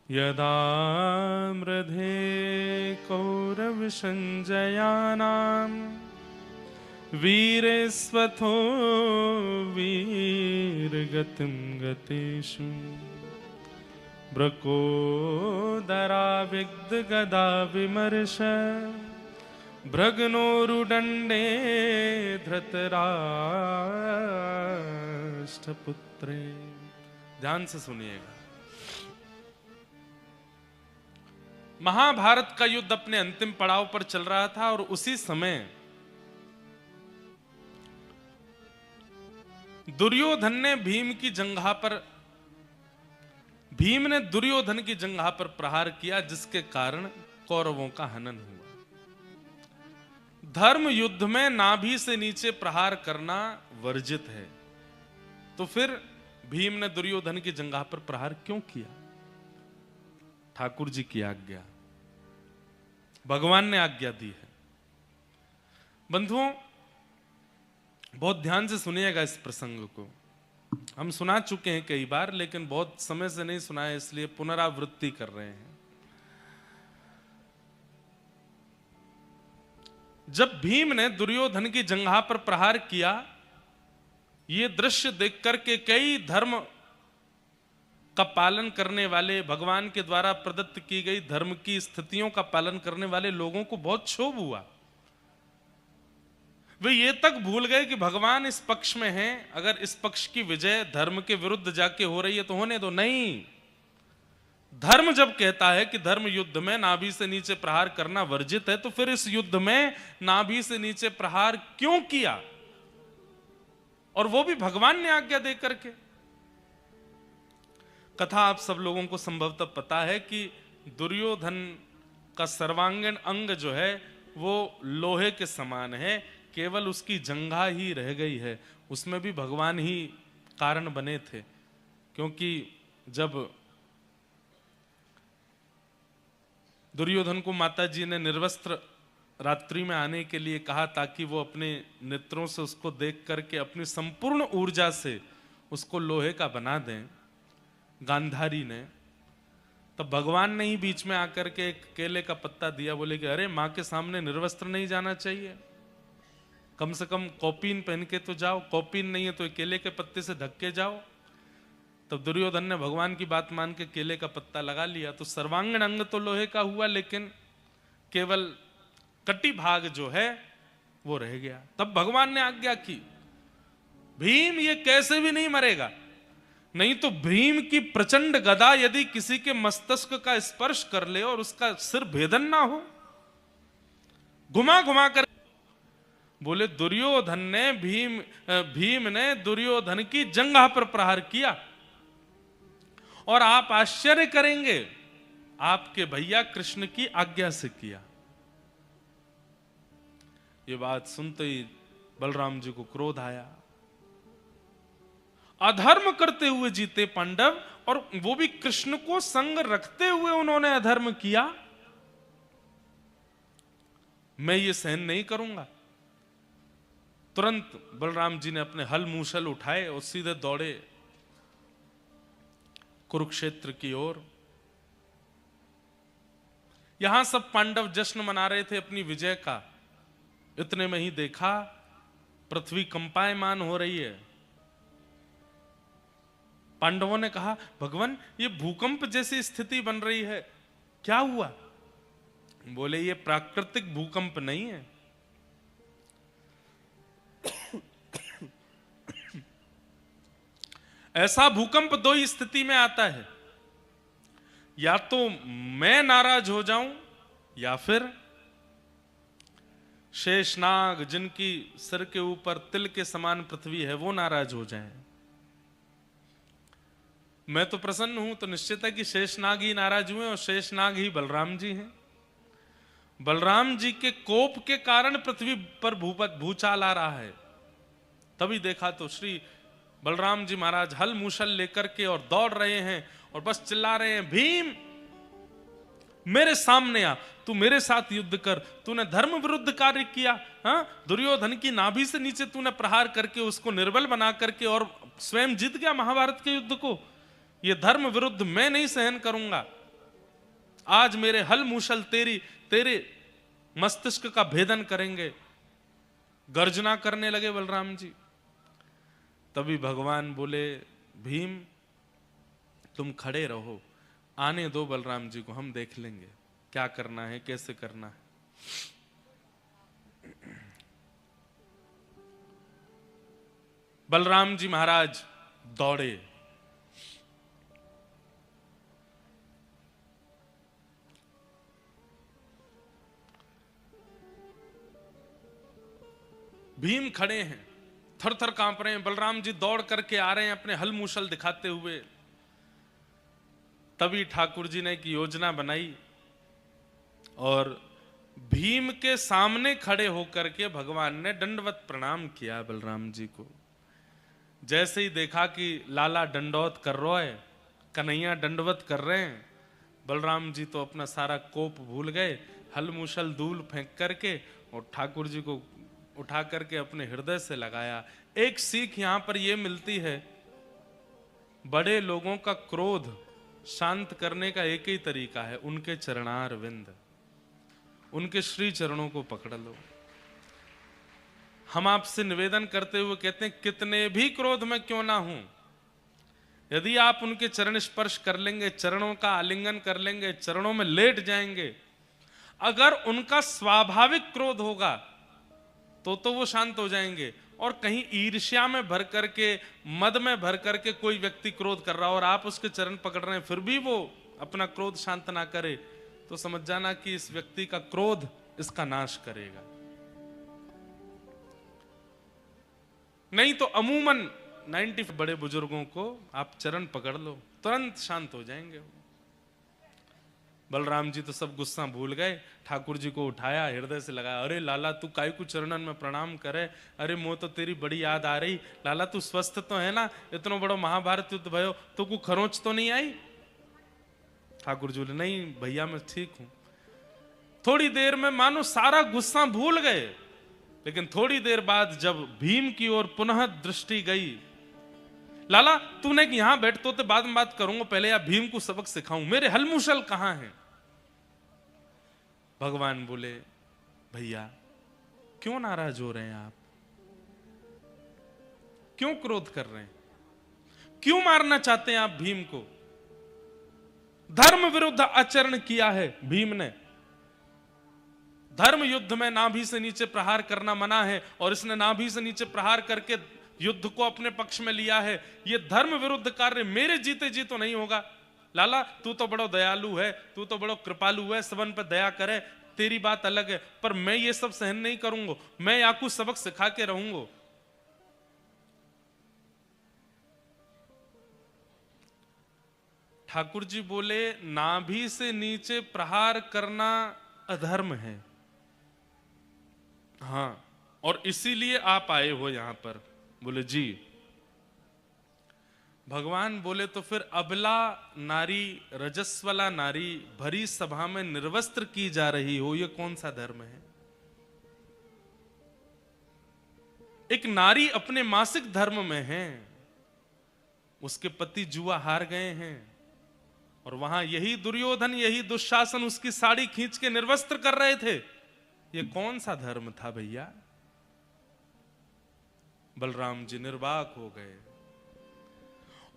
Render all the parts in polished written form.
यदा मृधे कौरवसञ्जयानां वीरेस्वथो वीरगतिं गतेषु ब्रकोदराविग्धगदा विमर्श भ्रग्नोरुदण्डे धृतराष्ट्रपुत्रे। ध्यान से सुनिएगा। महाभारत का युद्ध अपने अंतिम पड़ाव पर चल रहा था और उसी समय दुर्योधन ने भीम ने दुर्योधन की जंघा पर प्रहार किया, जिसके कारण कौरवों का हनन हुआ। धर्म युद्ध में नाभि से नीचे प्रहार करना वर्जित है, तो फिर भीम ने दुर्योधन की जंघा पर प्रहार क्यों किया? ठाकुर जी की आज्ञा, भगवान ने आज्ञा दी है। बंधुओं, बहुत ध्यान से सुनिएगा इस प्रसंग को। हम सुना चुके हैं कई बार, लेकिन बहुत समय से नहीं सुना है, इसलिए पुनरावृत्ति कर रहे हैं। जब भीम ने दुर्योधन की जंघा पर प्रहार किया, यह दृश्य देख करके कई धर्म का पालन करने वाले, भगवान के द्वारा प्रदत्त की गई धर्म की स्थितियों का पालन करने वाले लोगों को बहुत क्षोभ हुआ। वे ये तक भूल गए कि भगवान इस पक्ष में हैं, अगर इस पक्ष की विजय धर्म के विरुद्ध जाके हो रही है तो होने दो। नहीं, धर्म जब कहता है कि धर्म युद्ध में नाभि से नीचे प्रहार करना वर्जित है, तो फिर इस युद्ध में नाभि से नीचे प्रहार क्यों किया? और वो भी भगवान ने आज्ञा दे करके। कथा आप सब लोगों को संभवतः पता है कि दुर्योधन का सर्वांगीण अंग जो है वो लोहे के समान है, केवल उसकी जंघा ही रह गई है। उसमें भी भगवान ही कारण बने थे, क्योंकि जब दुर्योधन को माताजी ने निर्वस्त्र रात्रि में आने के लिए कहा ताकि वो अपने नेत्रों से उसको देख करके अपनी संपूर्ण ऊर्जा से उसको लोहे का बना दें, गांधारी ने, तब भगवान ने ही बीच में आकर के एक केले का पत्ता दिया। बोले कि अरे, मां के सामने निर्वस्त्र नहीं जाना चाहिए, कम से कम कौपीन पहन के तो जाओ, कौपीन नहीं है तो केले के पत्ते से ढक के जाओ। तब दुर्योधन ने भगवान की बात मान के केले का पत्ता लगा लिया, तो सर्वांगीण अंग तो लोहे का हुआ, लेकिन केवल कटी भाग जो है वो रह गया। तब भगवान ने आज्ञा की, भीम ये कैसे भी नहीं मरेगा, नहीं तो भीम की प्रचंड गदा यदि किसी के मस्तिष्क का स्पर्श कर ले और उसका सिर भेदन ना हो। घुमा घुमा कर बोले दुर्योधन ने भीम ने दुर्योधन की जंघा पर प्रहार किया, और आप आश्चर्य करेंगे, आपके भैया कृष्ण की आज्ञा से किया। ये बात सुनते ही बलराम जी को क्रोध आया। अधर्म करते हुए जीते पांडव, और वो भी कृष्ण को संग रखते हुए उन्होंने अधर्म किया। मैं ये सहन नहीं करूंगा। तुरंत बलराम जी ने अपने हल मूसल उठाए और सीधे दौड़े कुरुक्षेत्र की ओर। यहां सब पांडव जश्न मना रहे थे अपनी विजय का। इतने में ही देखा पृथ्वी कंपायमान हो रही है। पांडवों ने कहा, भगवान ये भूकंप जैसी स्थिति बन रही है, क्या हुआ? बोले ये प्राकृतिक भूकंप नहीं है, ऐसा भूकंप दो ही स्थिति में आता है, या तो मैं नाराज हो जाऊं या फिर शेषनाग, जिनकी सिर के ऊपर तिल के समान पृथ्वी है, वो नाराज हो जाएं। मैं तो प्रसन्न हूं, तो निश्चित है कि शेषनाग ही नाराज हुए, और शेषनाग ही बलराम जी हैं। बलराम जी के कोप के कारण पृथ्वी पर भूचाल आ रहा है। तभी देखा तो श्री बलराम जी महाराज हल मूसल लेकर के और दौड़ रहे हैं, और बस चिल्ला रहे हैं, भीम मेरे सामने आ, तू मेरे साथ युद्ध कर, तूने धर्म विरुद्ध कार्य किया। हाँ, दुर्योधन की नाभि से नीचे तूने प्रहार करके उसको निर्बल बना करके और स्वयं जीत गया महाभारत के युद्ध को। यह धर्म विरुद्ध मैं नहीं सहन करूंगा। आज मेरे हल मूसल तेरे मस्तिष्क का भेदन करेंगे। गर्जना करने लगे बलराम जी। तभी भगवान बोले, भीम तुम खड़े रहो, आने दो बलराम जी को, हम देख लेंगे क्या करना है, कैसे करना है। बलराम जी महाराज दौड़े। भीम खड़े हैं, थर थर कांप रहे हैं। बलराम जी दौड़ करके आ रहे हैं अपने हल मूसल दिखाते हुए। तभी ठाकुर जी ने एक योजना बनाई और भीम के सामने खड़े होकर के भगवान ने दंडवत प्रणाम किया बलराम जी को। जैसे ही देखा कि लाला दंडवत कर रहा है, कन्हैया दंडवत कर रहे हैं, बलराम जी तो अपना सारा कोप भूल गए, हल मूसल धूल फेंक करके और ठाकुर जी को उठा करके अपने हृदय से लगाया। एक सीख यहां पर यह मिलती है, बड़े लोगों का क्रोध शांत करने का एक ही तरीका है, उनके चरणार विंद, उनके श्री चरणों को पकड़ लो। हम आपसे निवेदन करते हुए कहते हैं, कितने भी क्रोध में क्यों ना हूं, यदि आप उनके चरण स्पर्श कर लेंगे, चरणों का आलिंगन कर लेंगे, चरणों में लेट जाएंगे, अगर उनका स्वाभाविक क्रोध होगा तो वो शांत हो जाएंगे। और कहीं ईर्ष्या में भर करके, मद में भर करके कोई व्यक्ति क्रोध कर रहा हो और आप उसके चरण पकड़ रहे हैं, फिर भी वो अपना क्रोध शांत ना करे, तो समझ जाना कि इस व्यक्ति का क्रोध इसका नाश करेगा। नहीं तो अमूमन 90 बड़े बुजुर्गों को आप चरण पकड़ लो, तुरंत शांत हो जाएंगे। बलराम जी तो सब गुस्सा भूल गए, ठाकुर जी को उठाया, हृदय से लगाया। अरे लाला तू काहे को चरणन में प्रणाम करे, अरे मोह तो तेरी बड़ी याद आ रही। लाला तू स्वस्थ तो है ना, इतना बड़ो महाभारत युद्ध भयो तो को खरोंच तो नहीं आई। ठाकुर जी बोले, नहीं भैया मैं ठीक हूं। थोड़ी देर में मानो सारा गुस्सा भूल गए, लेकिन थोड़ी देर बाद जब भीम की ओर पुनः दृष्टि गई, लाला तूने यहां बैठ तो बाद में बात करूंगा, पहले या भीम को सबक सिखाऊं, मेरे हलमुशल कहां है। भगवान बोले, भैया क्यों नाराज हो रहे हैं आप, क्यों क्रोध कर रहे हैं, क्यों मारना चाहते हैं आप भीम को। धर्म विरुद्ध आचरण किया है भीम ने। धर्म युद्ध में नाभि से नीचे प्रहार करना मना है और इसने नाभि से नीचे प्रहार करके युद्ध को अपने पक्ष में लिया है। यह धर्म विरुद्ध कार्य मेरे जीते जी तो नहीं होगा। लाला तू तो बड़ो दयालु है, तू तो बड़ो कृपालु है, सबन पे दया करे, तेरी बात अलग है, पर मैं ये सब सहन नहीं करूंगा, मैं आपको सबक सिखा के रहूंगा। ठाकुर जी बोले, नाभि से नीचे प्रहार करना अधर्म है। हाँ, और इसीलिए आप आए हो यहां पर। बोले जी। भगवान बोले, तो फिर अबला नारी, रजस्वला नारी भरी सभा में निर्वस्त्र की जा रही हो, यह कौन सा धर्म है। एक नारी अपने मासिक धर्म में है, उसके पति जुआ हार गए हैं और वहां यही दुर्योधन, यही दुशासन उसकी साड़ी खींच के निर्वस्त्र कर रहे थे। यह कौन सा धर्म था भैया। बलराम जी निर्वाक हो गए।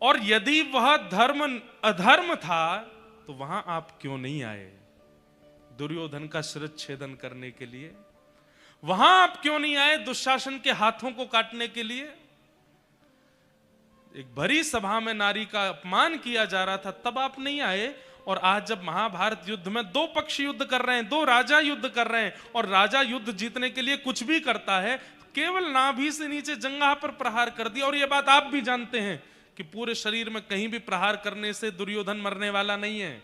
और यदि वह धर्म अधर्म था तो वहां आप क्यों नहीं आए दुर्योधन का शिरच्छेदन करने के लिए। वहां आप क्यों नहीं आए दुशासन के हाथों को काटने के लिए। एक भरी सभा में नारी का अपमान किया जा रहा था, तब आप नहीं आए। और आज जब महाभारत युद्ध में दो पक्ष युद्ध कर रहे हैं, दो राजा युद्ध कर रहे हैं, और राजा युद्ध जीतने के लिए कुछ भी करता है, केवल नाभि से नीचे जंघा पर प्रहार कर दिया। और यह बात आप भी जानते हैं कि पूरे शरीर में कहीं भी प्रहार करने से दुर्योधन मरने वाला नहीं है,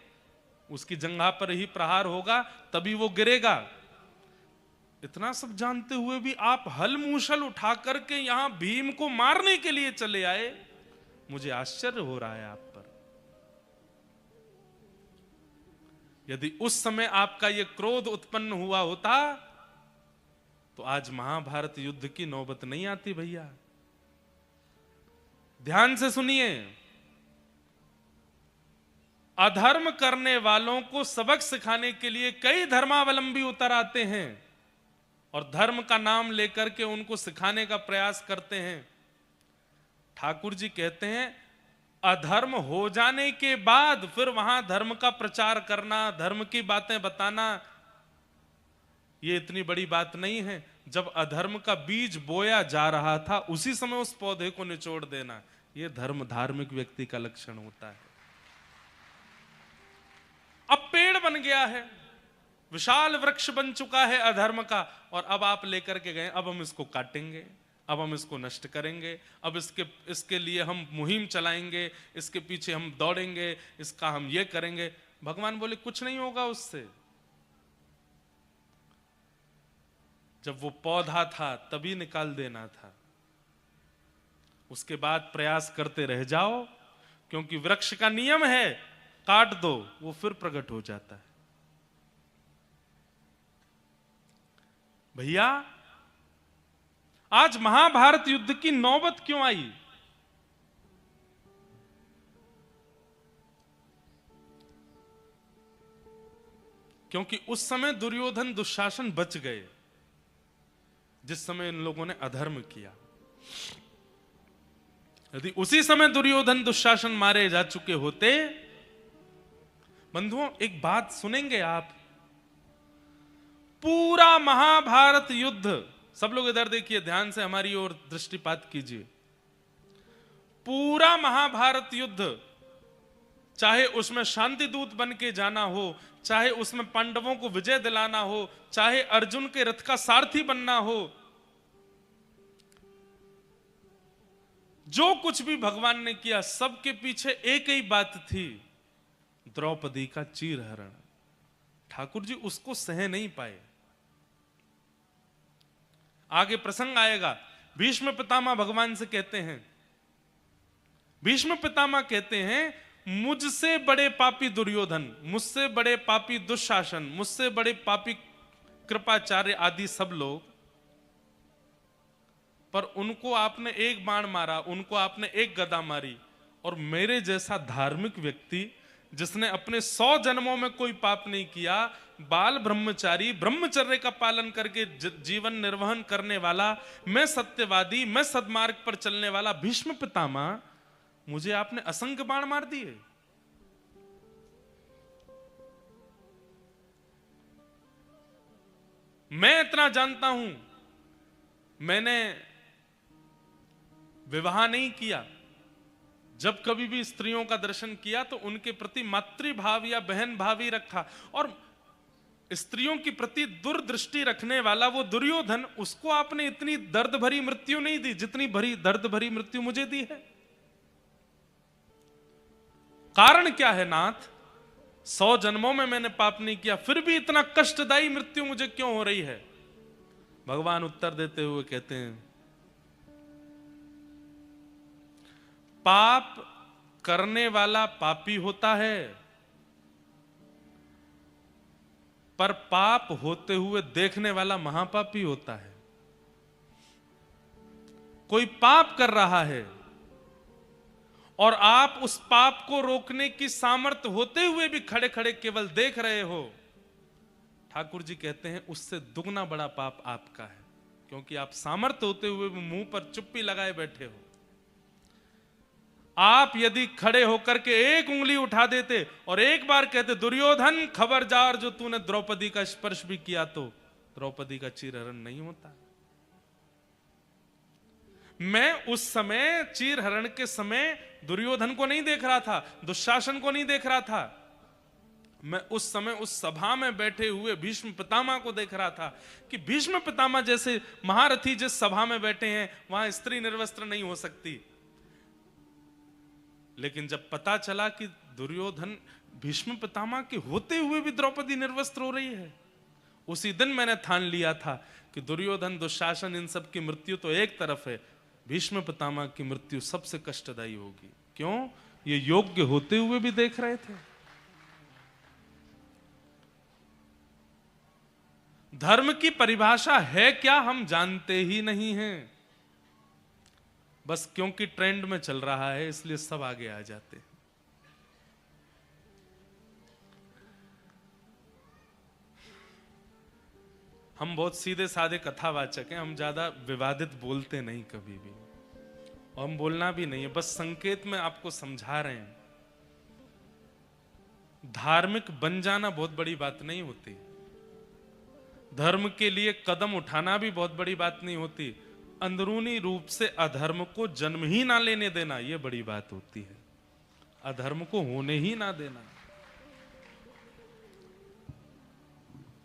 उसकी जंघा पर ही प्रहार होगा, तभी वो गिरेगा। इतना सब जानते हुए भी आप हल मूसल उठा करके यहां भीम को मारने के लिए चले आए, मुझे आश्चर्य हो रहा है आप पर। यदि उस समय आपका यह क्रोध उत्पन्न हुआ होता तो आज महाभारत युद्ध की नौबत नहीं आती भैया। ध्यान से सुनिए, अधर्म करने वालों को सबक सिखाने के लिए कई धर्मावलंबी उतर आते हैं और धर्म का नाम लेकर के उनको सिखाने का प्रयास करते हैं। ठाकुर जी कहते हैं अधर्म हो जाने के बाद फिर वहां धर्म का प्रचार करना, धर्म की बातें बताना, ये इतनी बड़ी बात नहीं है। जब अधर्म का बीज बोया जा रहा था उसी समय उस पौधे को निचोड़ देना, यह धर्म धार्मिक व्यक्ति का लक्षण होता है। अब पेड़ बन गया है, विशाल वृक्ष बन चुका है अधर्म का, और अब आप लेकर के गए, अब हम इसको काटेंगे, अब हम इसको नष्ट करेंगे, अब इसके लिए हम मुहिम चलाएंगे, इसके पीछे हम दौड़ेंगे, इसका हम ये करेंगे। भगवान बोले कुछ नहीं होगा उससे। जब वो पौधा था तभी निकाल देना था, उसके बाद प्रयास करते रह जाओ, क्योंकि वृक्ष का नियम है काट दो वो फिर प्रकट हो जाता है। भैया आज महाभारत युद्ध की नौबत क्यों आई? क्योंकि उस समय दुर्योधन दुशासन बच गए, जिस समय इन लोगों ने अधर्म किया। यदि उसी समय दुर्योधन दुशासन मारे जा चुके होते, बंधुओं एक बात सुनेंगे आप, पूरा महाभारत युद्ध, सब लोग इधर देखिए, ध्यान से हमारी ओर दृष्टिपात कीजिए, पूरा महाभारत युद्ध, चाहे उसमें शांति दूत बन के जाना हो, चाहे उसमें पांडवों को विजय दिलाना हो, चाहे अर्जुन के रथ का सारथी बनना हो, जो कुछ भी भगवान ने किया सबके पीछे एक ही बात थी, द्रौपदी का चीरहरण। ठाकुर जी उसको सह नहीं पाए। आगे प्रसंग आएगा, भीष्म पितामह भगवान से कहते हैं, भीष्म पितामह कहते हैं मुझसे बड़े पापी दुर्योधन, मुझसे बड़े पापी दुशासन, मुझसे बड़े पापी कृपाचार्य आदि सब लोग, पर उनको आपने एक बाण मारा, उनको आपने एक गदा मारी, और मेरे जैसा धार्मिक व्यक्ति जिसने अपने 100 जन्मों में कोई पाप नहीं किया, बाल ब्रह्मचारी, ब्रह्मचर्य का पालन करके जीवन निर्वहन करने वाला, मैं सत्यवादी, मैं सद्मार्ग पर चलने वाला भीष्म पितामह, मुझे आपने असंख्य बाण मार दिए। मैं इतना जानता हूं, मैंने विवाह नहीं किया, जब कभी भी स्त्रियों का दर्शन किया तो उनके प्रति मातृभाव या बहन भाव ही रखा, और स्त्रियों के प्रति दूरदृष्टि रखने वाला वो दुर्योधन, उसको आपने इतनी दर्द भरी मृत्यु नहीं दी जितनी दर्द भरी मृत्यु मुझे दी है। कारण क्या है नाथ? 100 जन्मों में मैंने पाप नहीं किया, फिर भी इतना कष्टदायी मृत्यु मुझे क्यों हो रही है? भगवान उत्तर देते हुए कहते हैं, पाप करने वाला पापी होता है, पर पाप होते हुए देखने वाला महापापी होता है। कोई पाप कर रहा है और आप उस पाप को रोकने की सामर्थ्य होते हुए भी खड़े खड़े केवल देख रहे हो, ठाकुर जी कहते हैं उससे दुगना बड़ा पाप आपका है, क्योंकि आप सामर्थ्य होते हुए भी मुंह पर चुप्पी लगाए बैठे हो। आप यदि खड़े होकर के एक उंगली उठा देते और एक बार कहते दुर्योधन खबरदार, जो तूने द्रौपदी का स्पर्श भी किया तो द्रौपदी का चीरहरण नहीं होता। मैं उस समय चीरहरण के समय दुर्योधन को नहीं देख रहा था, दुशासन को नहीं देख रहा था, मैं उस समय उस सभा में बैठे हुए भीष्म पितामह को देख रहा था कि भीष्म पितामह जैसे महारथी जिस सभा में बैठे हैं वहां स्त्री निर्वस्त्र नहीं हो सकती। लेकिन जब पता चला कि दुर्योधन भीष्म पितामह के होते हुए भी द्रौपदी निर्वस्त्र हो रही है, उसी दिन मैंने ठान लिया था कि दुर्योधन दुशासन इन सब की मृत्यु तो एक तरफ है, भीष्म पितामह की मृत्यु सबसे कष्टदायी होगी। क्यों? ये योग्य होते हुए भी देख रहे थे। धर्म की परिभाषा है क्या हम जानते ही नहीं हैं, बस क्योंकि ट्रेंड में चल रहा है इसलिए सब आगे आ जाते हैं। हम बहुत सीधे साधे कथावाचक हैं, हम ज्यादा विवादित बोलते नहीं कभी भी, और हम बोलना भी नहीं है, बस संकेत में आपको समझा रहे हैं। धार्मिक बन जाना बहुत बड़ी बात नहीं होती, धर्म के लिए कदम उठाना भी बहुत बड़ी बात नहीं होती, अंदरूनी रूप से अधर्म को जन्म ही ना लेने देना यह बड़ी बात होती है, अधर्म को होने ही ना देना।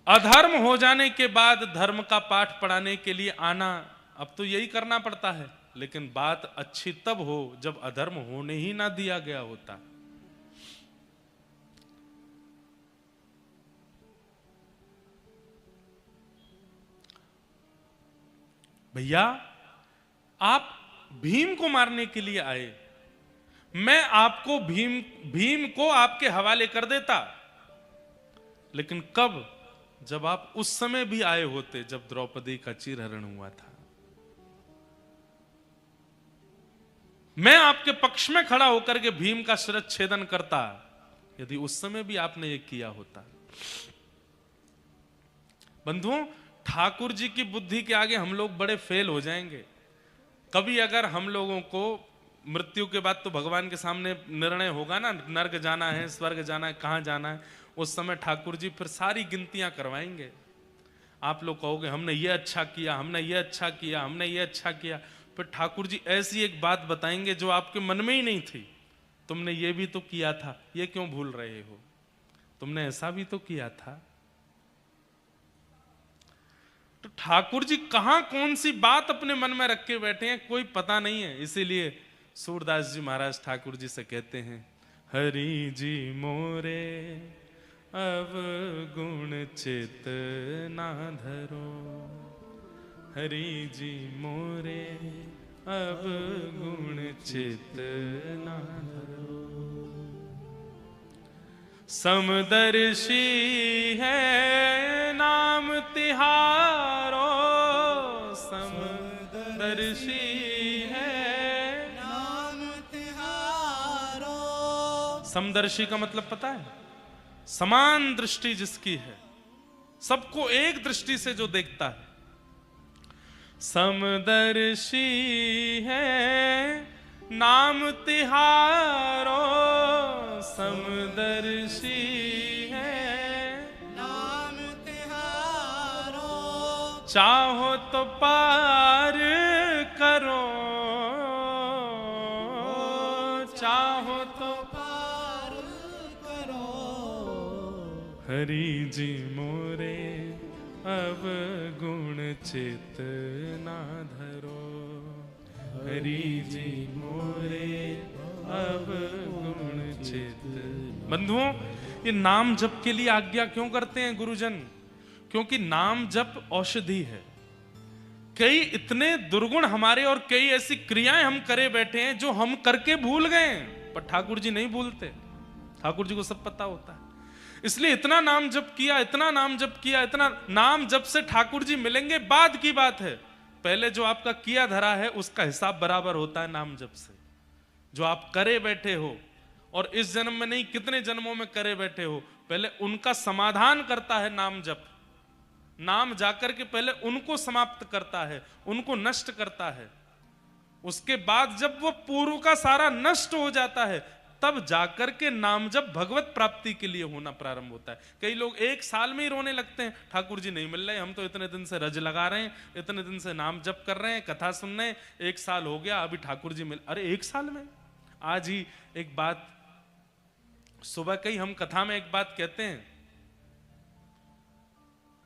अधर्म हो जाने के बाद धर्म का पाठ पढ़ाने के लिए आना, अब तो यही करना पड़ता है, लेकिन बात अच्छी तब हो जब अधर्म होने ही ना दिया गया होता। भैया आप भीम को मारने के लिए आए, मैं आपको भीम को आपके हवाले कर देता, लेकिन कब? जब आप उस समय भी आए होते जब द्रौपदी का चीरहरण हुआ था। मैं आपके पक्ष में खड़ा होकर के भीम का शिरच्छेदन करता, यदि उस समय भी आपने ये किया होता। बंधुओं, ठाकुर जी की बुद्धि के आगे हम लोग बड़े फेल हो जाएंगे। कभी अगर हम लोगों को मृत्यु के बाद तो भगवान के सामने निर्णय होगा ना, नर्क जाना है, स्वर्ग जाना है, कहां जाना है, उस समय ठाकुर जी फिर सारी गिनतियां करवाएंगे। आप लोग कहोगे हमने ये अच्छा किया, हमने ये अच्छा किया, हमने ये अच्छा किया, फिर ठाकुर जी ऐसी एक बात बताएंगे जो आपके मन में ही नहीं थी, तुमने ये भी तो किया था, ये क्यों भूल रहे हो, तुमने ऐसा भी तो किया था। तो ठाकुर जी कहां कौन सी बात अपने मन में रख के बैठे हैं कोई पता नहीं है। इसीलिए सूरदास जी महाराज ठाकुर जी से कहते हैं, हरि जी मोरे अब गुण चित ना धरो, हरि जी मोरे अब गुण चित ना धरो। समदर्शी है नाम तिहारो, समदर्शी है नाम तिहारो। समदर्शी का मतलब पता है? समान दृष्टि जिसकी है, सबको एक दृष्टि से जो देखता है। समदर्शी है नाम तिहारो, समदर्शी है नाम तिहारो। चाहो तो पार करो, चाहो तो पार करो, हरि जी मोरे अब गुण चित ना धरो, हरि जी मोरे अब गुण चित। बंधुओं, ये नाम जप के लिए आज्ञा क्यों करते हैं गुरुजन? क्योंकि नाम जप औषधि है। कई इतने दुर्गुण हमारे और कई ऐसी क्रियाएं हम करे बैठे हैं जो हम करके भूल गए, पर ठाकुर जी नहीं भूलते, ठाकुर जी को सब पता होता है। इसलिए इतना नाम जप किया, इतना नाम जप किया, इतना नाम जप से ठाकुर जी मिलेंगे बाद की बात है। पहले जो आपका किया धरा है उसका हिसाब बराबर होता है नाम जप से। जो आप करे बैठे हो, और इस जन्म में नहीं कितने जन्मों में करे बैठे हो, पहले उनका समाधान करता है नाम जप। नाम जाकर के पहले उनको समाप्त करता है, उनको नष्ट करता है। उसके बाद जब वो पूर्व का सारा नष्ट हो जाता है, तब जाकर के नाम जप भगवत प्राप्ति के लिए होना प्रारंभ होता है। कई लोग एक साल में ही रोने लगते हैं, ठाकुर जी नहीं मिल रहे, हम तो इतने दिन से रज लगा रहे हैं, इतने दिन से नाम जप कर रहे हैं, कथा सुन रहे हैं, एक साल हो गया, अभी ठाकुर जी मिल। अरे एक साल में? आज ही एक बात, सुबह कई हम कथा में एक बात कहते हैं,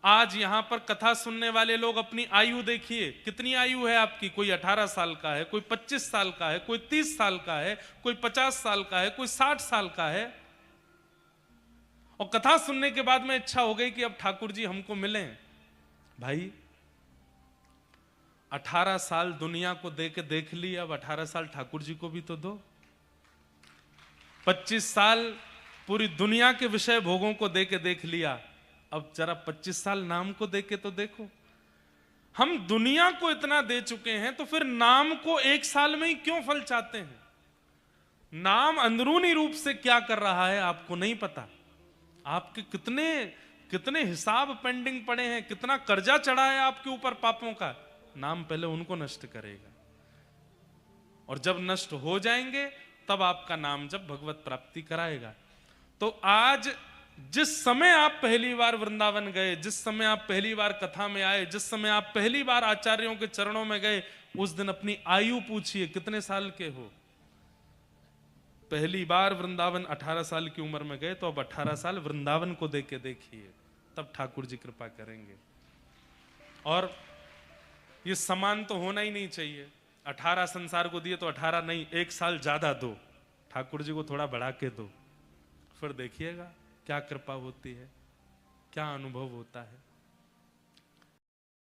आज यहां पर कथा सुनने वाले लोग अपनी आयु देखिए, कितनी आयु है आपकी? कोई 18 साल का है, कोई 25 साल का है, कोई 30 साल का है, कोई 50 साल का है, कोई 60 साल का है। और कथा सुनने के बाद में इच्छा हो गई कि अब ठाकुर जी हमको मिलें। भाई 18 साल दुनिया को देख ली, अब 18 साल ठाकुर जी को भी तो दो। 25 साल पूरी दुनिया के विषय भोगों को देख लिया, अब जरा 25 साल नाम को देके तो देखो। हम दुनिया को इतना दे चुके हैं, तो फिर नाम को एक साल में ही क्यों फल चाहते हैं? नाम अंदरूनी रूप से क्या कर रहा है आपको नहीं पता। आपके कितने कितने हिसाब पेंडिंग पड़े हैं, कितना कर्जा चढ़ा है आपके ऊपर पापों का, नाम पहले उनको नष्ट करेगा। और जब नष्ट हो जाएंगे तब आपका नाम जब भगवत प्राप्ति कराएगा। तो आज जिस समय आप पहली बार वृंदावन गए, जिस समय आप पहली बार कथा में आए, जिस समय आप पहली बार आचार्यों के चरणों में गए, उस दिन अपनी आयु पूछिए कितने साल के हो। पहली बार वृंदावन 18 साल की उम्र में गए तो अब 18 साल वृंदावन को दे के देखिए, तब ठाकुर जी कृपा करेंगे। और ये समान तो होना ही नहीं चाहिए। 18 संसार को दिए तो 18 नहीं, 1 साल ज्यादा दो, ठाकुर जी को थोड़ा बढ़ा के दो, फिर देखिएगा क्या कृपा होती है, क्या अनुभव होता है।